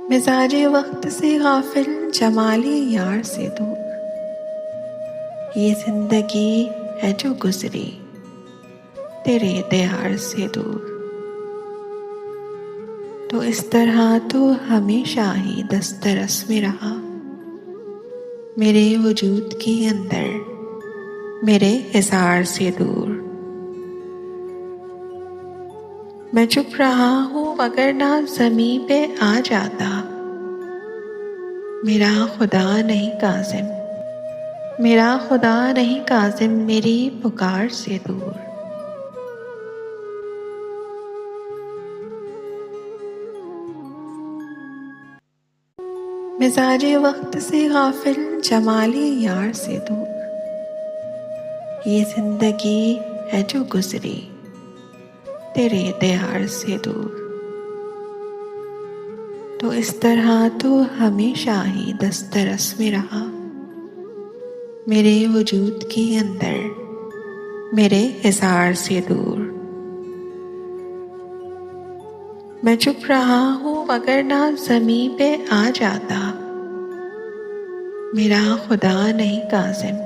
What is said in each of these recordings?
मिजाजे वक्त से गाफिल जमाली यार से दूर, ये जिंदगी है जो गुजरी तेरे दयार से दूर। तो इस तरह तो हमेशा ही दस्तरस में रहा, मेरे वजूद के अंदर मेरे हिसार से दूर। मैं चुप रहा हूँ मगर ना ज़मीं पे आ जाता, मेरा खुदा नहीं काज़िम, मेरा खुदा नहीं काज़िम मेरी पुकार से दूर। मिजाजे वक्त से गाफिल जमाली यार से दूर, ये जिंदगी है जो गुजरी तेरे दयार से दूर। तो इस तरह तो हमेशा ही दस्तरस में रहा, मेरे वजूद के अंदर मेरे हिसार से दूर। मैं चुप रहा हूँ मगर ना ज़मीं पे आ जाता, मेरा खुदा नहीं काज़िम,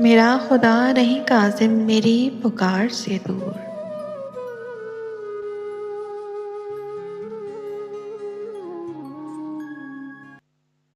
मेरा खुदा नहीं काज़िम मेरी पुकार से दूर।